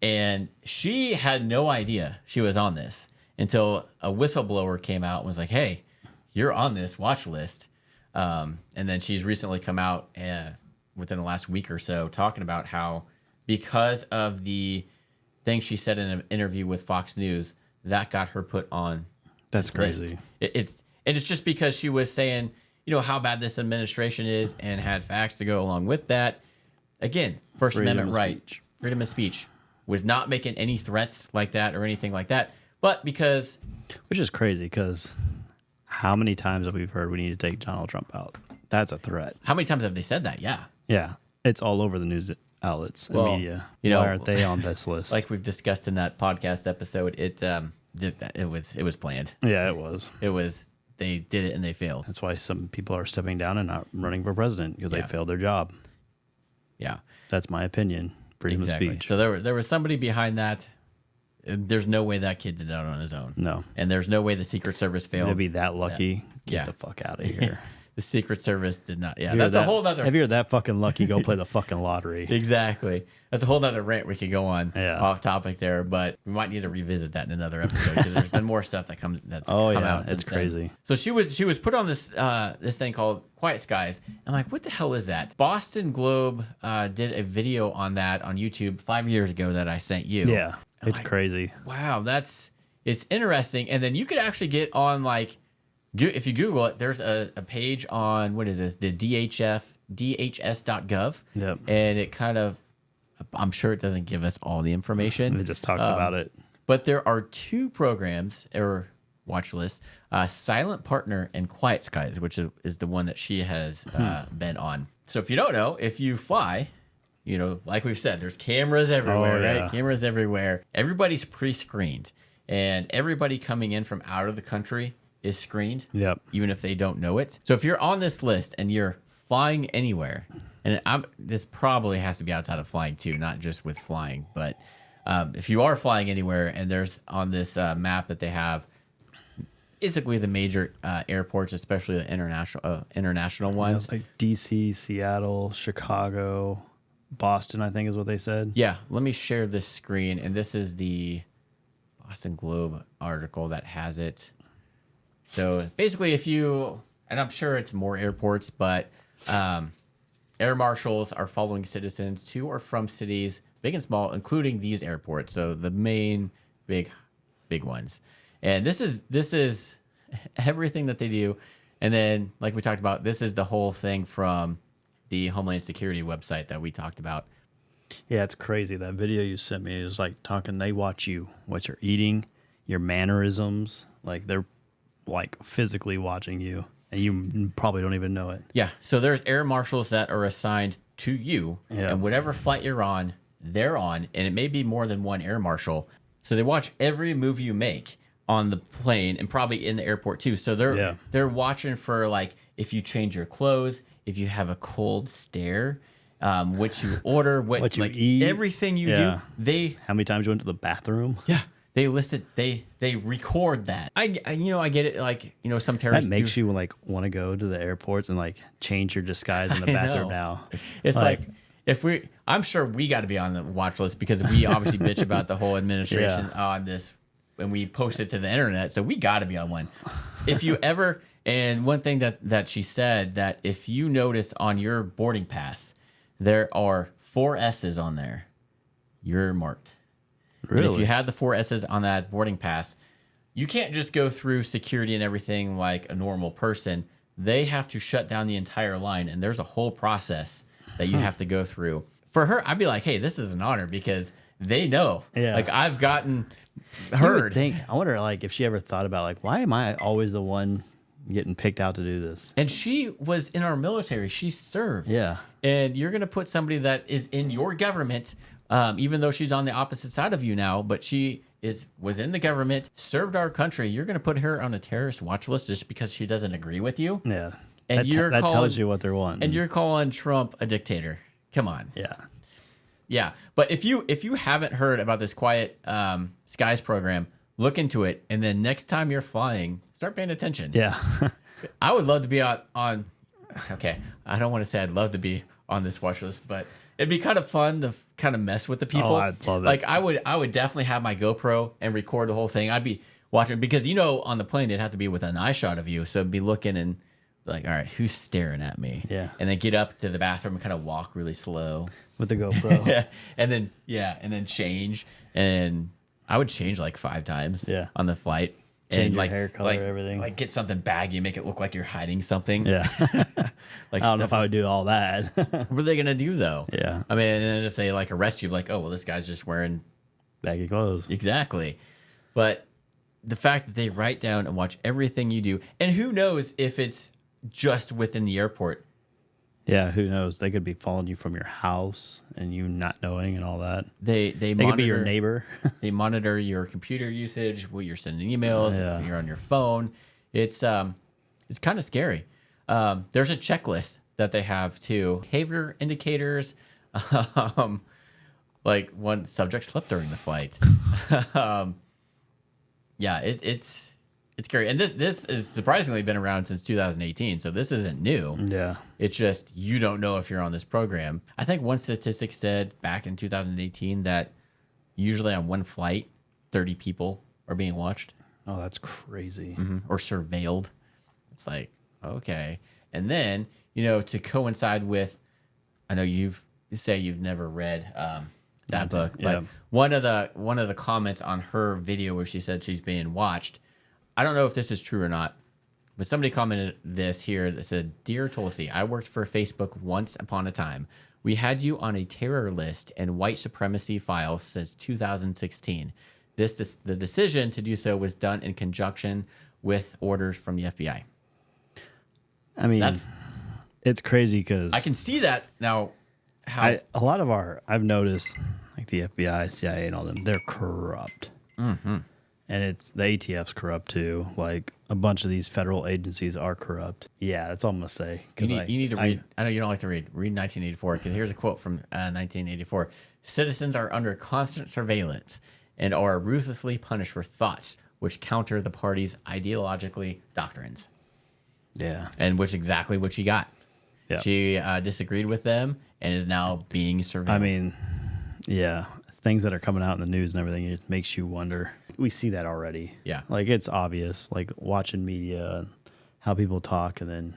Speaker 1: And she had no idea she was on this until a whistleblower came out and was like, hey, you're on this watch list. And then she's recently come out within the last week or so talking about how, because of the thing she said in an interview with Fox News, that got her put on.
Speaker 2: That's crazy.
Speaker 1: It's just because she was saying, you know, how bad this administration is and had facts to go along with that. Again, First Amendment right, freedom of speech, was not making any threats like that or anything like that. But because...
Speaker 2: Which is crazy, because how many times have we heard we need to take Donald Trump out? That's a threat.
Speaker 1: How many times have they said that? Yeah.
Speaker 2: Yeah. It's all over the news outlets and media.
Speaker 1: You know,
Speaker 2: why aren't they on this list?
Speaker 1: Like we've discussed in that podcast episode, it was planned.
Speaker 2: Yeah, it was.
Speaker 1: They did it and they failed.
Speaker 2: That's why some people are stepping down and not running for president, because they failed their job.
Speaker 1: Yeah.
Speaker 2: That's my opinion. Freedom of speech.
Speaker 1: So there was somebody behind that. There's no way that kid did that on his own.
Speaker 2: No.
Speaker 1: And there's no way the Secret Service failed.
Speaker 2: To be that lucky, get the fuck out of here.
Speaker 1: The Secret Service did not. Yeah, that's a whole other...
Speaker 2: If you're that fucking lucky, go play the fucking lottery.
Speaker 1: Exactly. That's a whole other rant we could go on off topic there, but we might need to revisit that in another episode, because there's been more stuff that's come out since
Speaker 2: it's crazy.
Speaker 1: Then. So she was put on this thing called Quiet Skies. I'm like, what the hell is that? Boston Globe did a video on that on YouTube 5 years ago that I sent you.
Speaker 2: Yeah, it's crazy.
Speaker 1: Wow, it's interesting. And then you could actually get on like If you Google it, there's a page on, what is this, the DHS.gov.
Speaker 2: Yep.
Speaker 1: And it kind of, I'm sure it doesn't give us all the information.
Speaker 2: It just talks about it.
Speaker 1: But there are 2 programs or watch lists, Silent Partner and Quiet Skies, which is the one that she has been on. So if you don't know, if you fly, you know, like we've said, there's cameras everywhere, right? Cameras everywhere. Everybody's pre-screened. And everybody coming in from out of the country is screened, even if they don't know it. So if you're on this list and you're flying anywhere, and this probably has to be outside of flying too, not just with flying, but if you are flying anywhere and there's on this map that they have basically the major airports, especially the international ones.
Speaker 2: Like DC, Seattle, Chicago, Boston, I think is what they said.
Speaker 1: Yeah, let me share this screen, and this is the Boston Globe article that has it. So basically, and I'm sure it's more airports, but air marshals are following citizens to or from cities, big and small, including these airports. So the main big ones. And this is everything that they do. And then, like we talked about, this is the whole thing from the Homeland Security website that we talked about.
Speaker 2: Yeah, it's crazy. That video you sent me is like talking, they watch you, what you're eating, your mannerisms. Like they're like physically watching you, and you probably don't even know it.
Speaker 1: Yeah. So there's air marshals that are assigned to you, and whatever flight you're on, they're on, and it may be more than one air marshal. So they watch every move you make on the plane and probably in the airport too. So they're watching for like if you change your clothes, if you have a cold stare, what you order, what you eat, everything you do. How
Speaker 2: many times you went to the bathroom?
Speaker 1: Yeah. They list it. They record that. I get it. Like, some terrorists.
Speaker 2: That makes you like want to go to the airports and like change your disguise in the bathroom now.
Speaker 1: It's like I'm sure we got to be on the watch list because we obviously bitch about the whole administration on this, and we post it to the internet. So we got to be on one. If you ever, and one thing that she said, that if you notice on your boarding pass, there are 4 S's on there, you're marked. Really? And if you had the 4 S's on that boarding pass, you can't just go through security and everything like a normal person. They have to shut down the entire line, and there's a whole process that you have to go through. For her, I'd be like, hey, this is an honor because they know. Yeah. Like, I've gotten heard.
Speaker 2: I wonder, like, if she ever thought about, like, why am I always the one getting picked out to do this?
Speaker 1: And she was in our military. She served.
Speaker 2: Yeah.
Speaker 1: And you're going to put somebody that is in your government, even though she's on the opposite side of you now, but she was in the government, served our country. You're going to put her on a terrorist watch list just because she doesn't agree with you?
Speaker 2: Yeah.
Speaker 1: And
Speaker 2: that tells you what they're wanting.
Speaker 1: And you're calling Trump a dictator. Come on.
Speaker 2: Yeah.
Speaker 1: Yeah. But if you haven't heard about this Quiet Skies program, look into it. And then next time you're flying, start paying attention.
Speaker 2: Yeah.
Speaker 1: I would love to be on. Okay. I don't want to say I'd love to be on this watch list, but it'd be kind of fun to kind of mess with the people.
Speaker 2: Oh, I'd love it.
Speaker 1: Like I would definitely have my GoPro and record the whole thing. I'd be watching because on the plane they'd have to be with an eye shot of you, so I'd be looking and like, all right, who's staring at me?
Speaker 2: Yeah.
Speaker 1: And then get up to the bathroom and kind of walk really slow
Speaker 2: with the GoPro.
Speaker 1: Yeah. And then change, and I would change like 5 times.
Speaker 2: Yeah.
Speaker 1: On the flight.
Speaker 2: Change
Speaker 1: and
Speaker 2: your hair color, everything.
Speaker 1: Like get something baggy, make it look like you're hiding something.
Speaker 2: Yeah.
Speaker 1: Like
Speaker 2: I don't know if I would do all that.
Speaker 1: What are they gonna do though?
Speaker 2: Yeah.
Speaker 1: I mean, and if they like arrest you, like, oh well, this guy's just wearing
Speaker 2: baggy clothes.
Speaker 1: Exactly. But the fact that they write down and watch everything you do, and who knows if it's just within the airport.
Speaker 2: Yeah, who knows? They could be following you from your house and you not knowing and all that.
Speaker 1: They
Speaker 2: could be your neighbor.
Speaker 1: They monitor your computer usage, what you're sending emails, if you're on your phone. It's kind of scary. There's a checklist that they have too. Behavior indicators, like one subject slept during the flight. Yeah, it's scary. And this has surprisingly been around since 2018, so this isn't new.
Speaker 2: Yeah.
Speaker 1: It's just you don't know if you're on this program. I think one statistic said back in 2018 that usually on one flight, 30 people are being watched.
Speaker 2: Oh, that's crazy.
Speaker 1: Mm-hmm. Or surveilled. It's like, okay. And then, to coincide with, I know you say you've never read that book, but one of the comments on her video where she said she's being watched, I don't know if this is true or not, But somebody commented this here that said, "Dear Tulsi, I worked for Facebook once upon a time. We had you on a terror list and white supremacy file since 2016. The decision to do so was done in conjunction with orders from the FBI."
Speaker 2: I mean, it's crazy because
Speaker 1: I can see that now.
Speaker 2: a lot of I've noticed, like the FBI, CIA, and all them, they're corrupt.
Speaker 1: Mm-hmm.
Speaker 2: And it's the ATF's corrupt too. Like a bunch of these federal agencies are corrupt. Yeah, that's all I'm gonna say.
Speaker 1: You need to read. I know you don't like to read. Read 1984 because here's a quote from 1984: "Citizens are under constant surveillance and are ruthlessly punished for thoughts which counter the party's ideologically doctrines."
Speaker 2: Yeah,
Speaker 1: and which exactly what she got.
Speaker 2: Yeah,
Speaker 1: she disagreed with them and is now being surveilled.
Speaker 2: I mean, yeah, things that are coming out in the news and everything, it makes you wonder. We see that already.
Speaker 1: Yeah.
Speaker 2: Like it's obvious, like watching media and how people talk. And then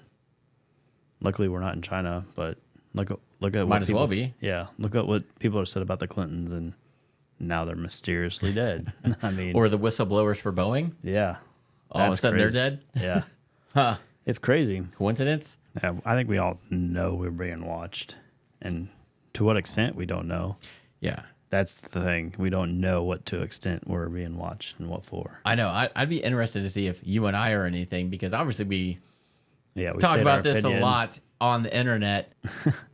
Speaker 2: luckily we're not in China, but look at
Speaker 1: might
Speaker 2: what
Speaker 1: as
Speaker 2: people,
Speaker 1: well be.
Speaker 2: Yeah. Look at what people have said about the Clintons and now they're mysteriously dead. I mean,
Speaker 1: or the whistleblowers for Boeing.
Speaker 2: Yeah.
Speaker 1: All of a sudden they're dead.
Speaker 2: Yeah.
Speaker 1: Huh.
Speaker 2: It's crazy.
Speaker 1: Coincidence?
Speaker 2: Yeah, I think we all know we're being watched. And to what extent, we don't know.
Speaker 1: Yeah.
Speaker 2: That's the thing. We don't know what to extent we're being watched and what for.
Speaker 1: I know. I'd be interested to see if you and I are anything because obviously we talk
Speaker 2: state
Speaker 1: about
Speaker 2: our
Speaker 1: this
Speaker 2: opinion.
Speaker 1: a lot on the internet.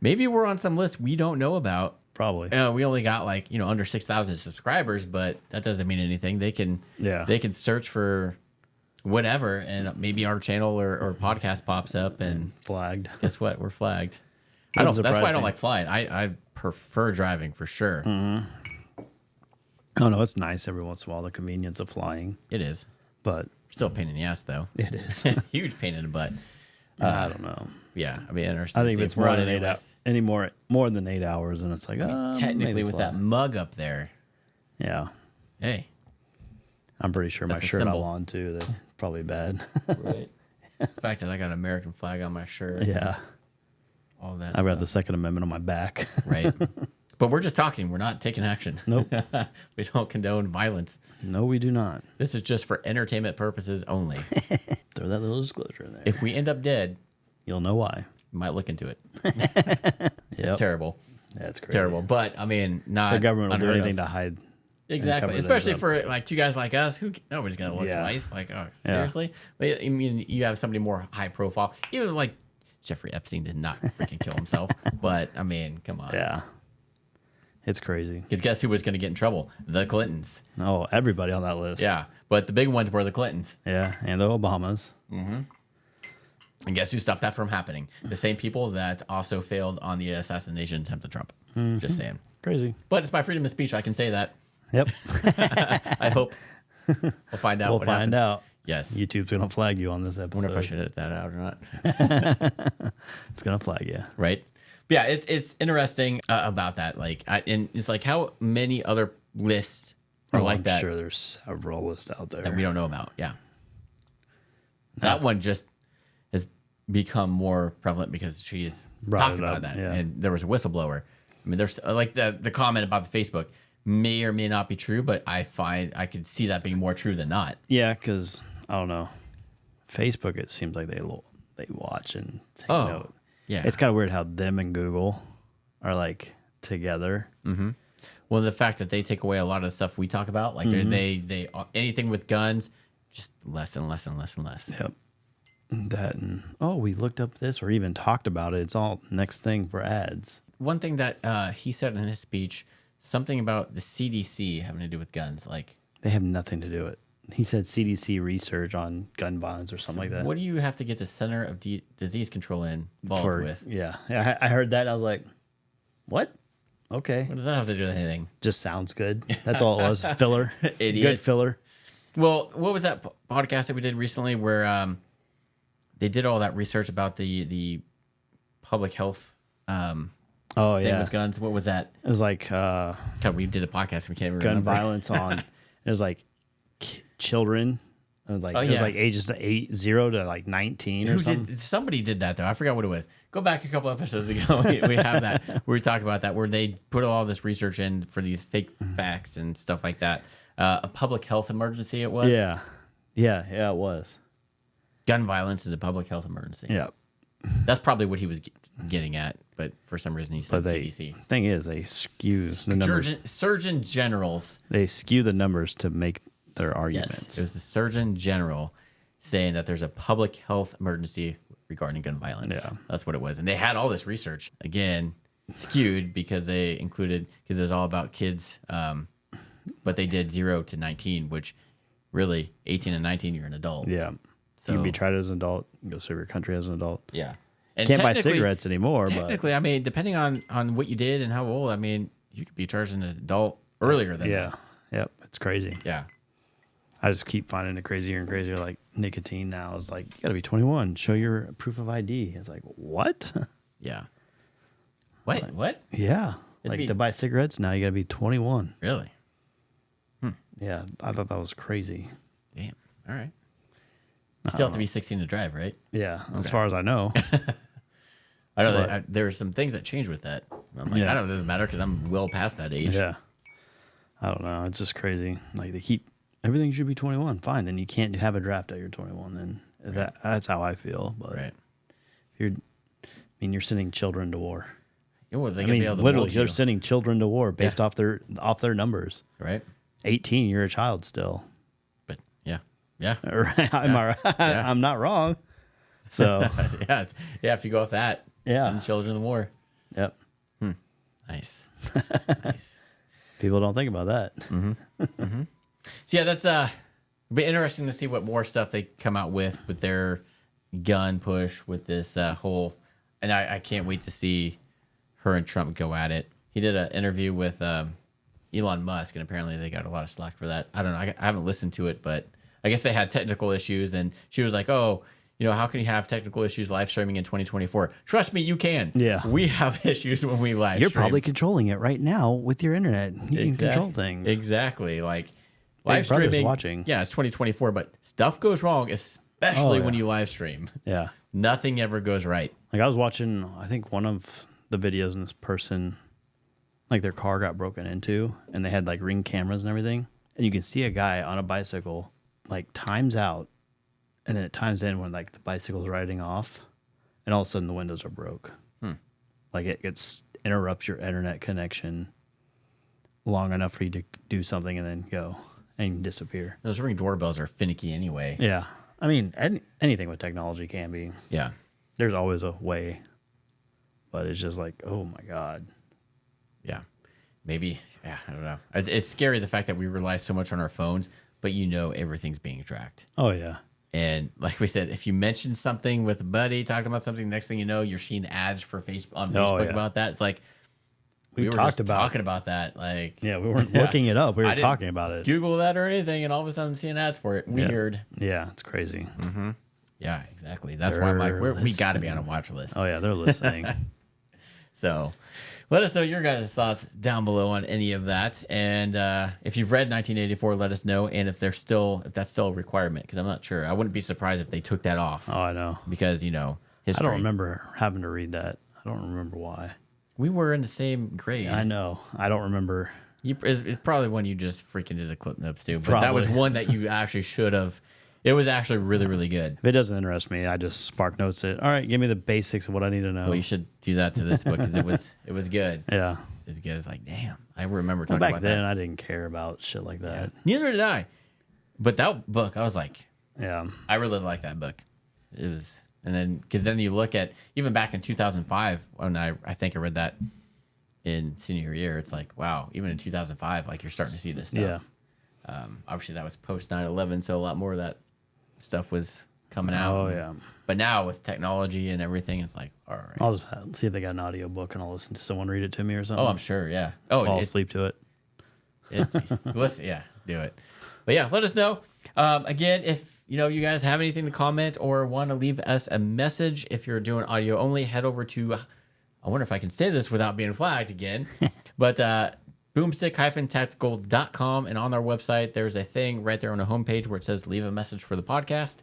Speaker 1: Maybe we're on some list we don't know about.
Speaker 2: Probably.
Speaker 1: We only got under 6,000 subscribers, but that doesn't mean anything. They can search for whatever and maybe our channel or podcast pops up and
Speaker 2: flagged.
Speaker 1: Guess what? We're flagged. That's why I don't like flying. I prefer driving for sure.
Speaker 2: Mm-hmm. Oh no, it's nice every once in a while, the convenience of flying.
Speaker 1: It is.
Speaker 2: But
Speaker 1: still a pain in the ass though.
Speaker 2: It is.
Speaker 1: Huge pain in the butt.
Speaker 2: I don't know.
Speaker 1: Yeah, I'd be interested.
Speaker 2: I think if it's more than 8 hours, more than 8 hours, and it's like
Speaker 1: technically with that mug up there.
Speaker 2: Yeah.
Speaker 1: Hey.
Speaker 2: I'm pretty sure my shirt I'm on too. That's probably bad.
Speaker 1: Right. The fact that I got an American flag on my shirt.
Speaker 2: Yeah.
Speaker 1: All that.
Speaker 2: I've got the Second Amendment on my back.
Speaker 1: Right. But we're just talking. We're not taking action.
Speaker 2: Nope.
Speaker 1: We don't condone violence.
Speaker 2: No, we do not.
Speaker 1: This is just for entertainment purposes only.
Speaker 2: Throw that little disclosure in there.
Speaker 1: If we end up dead,
Speaker 2: you'll know why.
Speaker 1: You might look into it.
Speaker 2: Yep.
Speaker 1: It's terrible.
Speaker 2: That's crazy.
Speaker 1: Terrible. But I mean, not
Speaker 2: the government will do anything to hide.
Speaker 1: Exactly, especially for two guys like us. Nobody's gonna look twice. Seriously. But I mean, you have somebody more high profile. Even like Jeffrey Epstein did not freaking kill himself. But I mean, come on.
Speaker 2: Yeah. It's crazy.
Speaker 1: Because guess who was going to get in trouble? The Clintons.
Speaker 2: Oh, everybody on that list.
Speaker 1: Yeah, but the big ones were the Clintons.
Speaker 2: Yeah, and the Obamas.
Speaker 1: Mm-hmm. And guess who stopped that from happening? The same people that also failed on the assassination attempt of Trump.
Speaker 2: Mm-hmm.
Speaker 1: Just saying.
Speaker 2: Crazy.
Speaker 1: But it's my freedom of speech. I can say that.
Speaker 2: Yep.
Speaker 1: I hope. We'll find out.
Speaker 2: We'll find out.
Speaker 1: Yes.
Speaker 2: YouTube's going to flag you on this episode.
Speaker 1: I wonder if I should edit that out or not.
Speaker 2: It's going to flag you.
Speaker 1: Right. But yeah, it's interesting about that. And it's like how many other lists are like that.
Speaker 2: I'm sure there's several lists out there
Speaker 1: that we don't know about. Yeah. That one just has become more prevalent because she's talked about that. Yeah. And there was a whistleblower. I mean, there's like the comment about the Facebook may or may not be true, but I could see that being more true than not.
Speaker 2: Yeah, because I don't know. Facebook, it seems like they watch and take note.
Speaker 1: Yeah.
Speaker 2: It's kind of weird how them and Google are like together.
Speaker 1: Mm-hmm. Well, the fact that they take away a lot of the stuff we talk about, like they anything with guns, just less and less and less and less.
Speaker 2: Yep. That and we looked up this or even talked about it. It's all next thing for ads.
Speaker 1: One thing that he said in his speech, something about the CDC having to do with guns, like
Speaker 2: they have nothing to do with it. He said CDC research on gun violence or something like that.
Speaker 1: What do you have to get the Center of Disease Control involved with?
Speaker 2: Yeah, I heard that. And I was like, what? Okay.
Speaker 1: What does that have to do with anything?
Speaker 2: Just sounds good. That's all it was. Filler.
Speaker 1: Idiot.
Speaker 2: Good filler.
Speaker 1: Well, what was that podcast that we did recently where they did all that research about the public health thing with guns? What was that?
Speaker 2: It was like
Speaker 1: God, we did a podcast. We can't even
Speaker 2: gun
Speaker 1: remember.
Speaker 2: violence on. It was like children. It was like ages to 0 to like 19 or something.
Speaker 1: Somebody did that though. I forgot what it was. Go back a couple episodes ago. we have that where we talk about that where they put all this research in for these fake facts and stuff like that. A public health emergency it was.
Speaker 2: Yeah, it was.
Speaker 1: gun violence is a public health emergency.
Speaker 2: Yeah.
Speaker 1: That's probably what he was getting at, but for some reason he said
Speaker 2: But
Speaker 1: CDC.
Speaker 2: Thing is, they skew the numbers.
Speaker 1: Surgeon generals.
Speaker 2: They skew the numbers to make their arguments.
Speaker 1: Yes, it was the Surgeon General saying that there's a public health emergency regarding gun violence.
Speaker 2: Yeah.
Speaker 1: That's what it was. And they had all this research, again, skewed because they included, because it was all about kids, but they did 0 to 19, which really 18 and 19, you're an adult.
Speaker 2: Yeah.
Speaker 1: So,
Speaker 2: you can be tried as an adult, go serve your country as an adult.
Speaker 1: Yeah. And
Speaker 2: Can't buy cigarettes anymore.
Speaker 1: Technically, I mean, depending on what you did and how old, I mean, you could be charged as an adult earlier than that.
Speaker 2: Yep. It's crazy.
Speaker 1: Yeah.
Speaker 2: I just keep finding it crazier and crazier. Like nicotine now is like, you got to be 21. Show your proof of ID. It's like, what?
Speaker 1: Yeah. What?
Speaker 2: Yeah. Like to buy cigarettes, now you got to be 21.
Speaker 1: Really?
Speaker 2: Yeah. I thought that was crazy.
Speaker 1: Damn. All right. You still have to be 16 to drive, right?
Speaker 2: Yeah. As far as I know.
Speaker 1: I know that there are some things that change with that. I'm like, I don't know, it doesn't matter because I'm well past that age.
Speaker 2: Yeah. I don't know. It's just crazy. Like they keep everything should be 21. Fine. Then you can't have a draft at your 21. Then that's how I feel. But
Speaker 1: Right.
Speaker 2: you're sending children to war.
Speaker 1: Yeah, well, they be able to
Speaker 2: literally,
Speaker 1: mold
Speaker 2: they're
Speaker 1: you.
Speaker 2: sending children to war based off their numbers.
Speaker 1: Right.
Speaker 2: 18, you're a child still.
Speaker 1: But yeah.
Speaker 2: Right? I'm not wrong. So
Speaker 1: yeah. If you go off that, send children to war.
Speaker 2: Yep.
Speaker 1: Nice.
Speaker 2: People don't think about that.
Speaker 1: So yeah, that's be interesting to see what more stuff they come out with their gun push with this whole, and I can't wait to see her and Trump go at it. He did an interview with Elon Musk, and apparently they got a lot of slack for that. I don't know. I haven't listened to it, but I guess they had technical issues, and she was like, "Oh, how can you have technical issues live streaming in 2024? Trust me, you can.
Speaker 2: Yeah.
Speaker 1: We have issues when we live
Speaker 2: You're
Speaker 1: stream.
Speaker 2: probably controlling it right now with your internet. You can control things.
Speaker 1: Exactly. Like
Speaker 2: Big
Speaker 1: live
Speaker 2: Brother's
Speaker 1: streaming.
Speaker 2: watching.
Speaker 1: Yeah, it's 2024, but stuff goes wrong, especially when you live stream.
Speaker 2: Yeah.
Speaker 1: Nothing ever goes right.
Speaker 2: Like I was watching, I think one of the videos, and this person, like their car got broken into, and they had like Ring cameras and everything, and you can see a guy on a bicycle like times out, and then it times in when like the bicycle's riding off, and all of a sudden the windows are broke. Like it interrupts your internet connection long enough for you to do something and then go and disappear.
Speaker 1: Those Ring doorbells are finicky anyway.
Speaker 2: Yeah. I mean, anything with technology can be.
Speaker 1: Yeah.
Speaker 2: There's always a way, but it's just like, oh my God.
Speaker 1: Yeah. Maybe. Yeah, I don't know. It's scary the fact that we rely so much on our phones, but everything's being tracked.
Speaker 2: Oh yeah.
Speaker 1: And like we said, if you mention something with a buddy, talking about something, next thing you know, you're seeing ads on Facebook about that. It's like we were just talking about that. Like,
Speaker 2: yeah, we weren't looking it up. We were talking about it.
Speaker 1: Google that or anything, and all of a sudden seeing ads for it. Weird.
Speaker 2: Yeah, it's crazy.
Speaker 1: Yeah, exactly. That's why I'm like, we got to be on a watch list.
Speaker 2: Oh yeah, they're listening.
Speaker 1: So let us know your guys' thoughts down below on any of that. And if you've read 1984, let us know. And if that's still a requirement, because I'm not sure. I wouldn't be surprised if they took that off.
Speaker 2: Oh, I know.
Speaker 1: Because, history.
Speaker 2: I don't remember having to read that. I don't remember why.
Speaker 1: We were in the same grade.
Speaker 2: I know. I don't remember.
Speaker 1: It's probably one you just freaking did a clip notes to. But that was one that you actually should have. It was actually really, really good.
Speaker 2: If it doesn't interest me, I just spark notes it. All right, give me the basics of what I need to know.
Speaker 1: Well, you should do that to this book because it was good.
Speaker 2: Yeah.
Speaker 1: It was good. It's like, damn. I remember talking about that.
Speaker 2: Back then, I didn't care about shit like that.
Speaker 1: Yeah. Neither did I. But that book, I was like,
Speaker 2: yeah,
Speaker 1: I really liked that book. It was, and then, because then you look at, even back in 2005, when I think I read that in senior year, it's like, wow, even in 2005, like you're starting to see this stuff.
Speaker 2: Yeah.
Speaker 1: Obviously, that was post 9/11, so a lot more of that stuff was coming out.
Speaker 2: Oh, yeah.
Speaker 1: But now with technology and everything, it's like, all right.
Speaker 2: I'll just see if they got an audio book and I'll listen to someone read it to me or something.
Speaker 1: Oh, I'm sure, yeah. Oh,
Speaker 2: fall asleep to it.
Speaker 1: Listen, yeah, do it. But yeah, let us know. Again, if you guys have anything to comment or want to leave us a message, if you're doing audio only, head over to, I wonder if I can say this without being flagged again, but boomstick-tactical.com, and on our website, there's a thing right there on the homepage where it says leave a message for the podcast.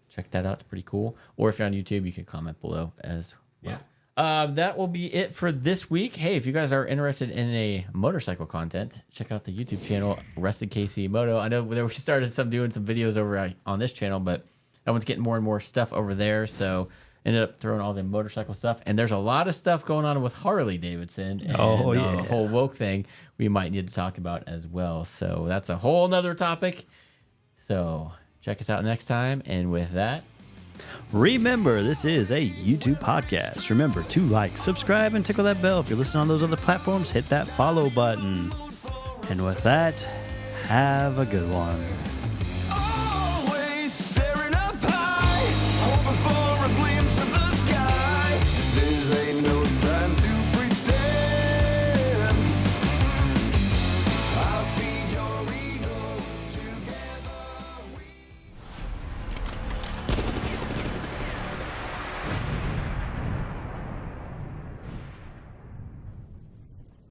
Speaker 1: Check that out. It's pretty cool. Or if you're on YouTube, you can comment below as well. That will be it for this week. Hey, if you guys are interested in a motorcycle content, check out the YouTube channel, Arrested KC Moto. I know we started doing some videos over on this channel, but that one's getting more and more stuff over there. So ended up throwing all the motorcycle stuff, and there's a lot of stuff going on with Harley Davidson and the whole woke thing we might need to talk about as well. So that's a whole nother topic. So check us out next time. And with that,
Speaker 2: remember, this is a YouTube podcast. Remember to like, subscribe, and tickle that bell. If you're listening on those other platforms, hit that follow button. And with that, have a good one.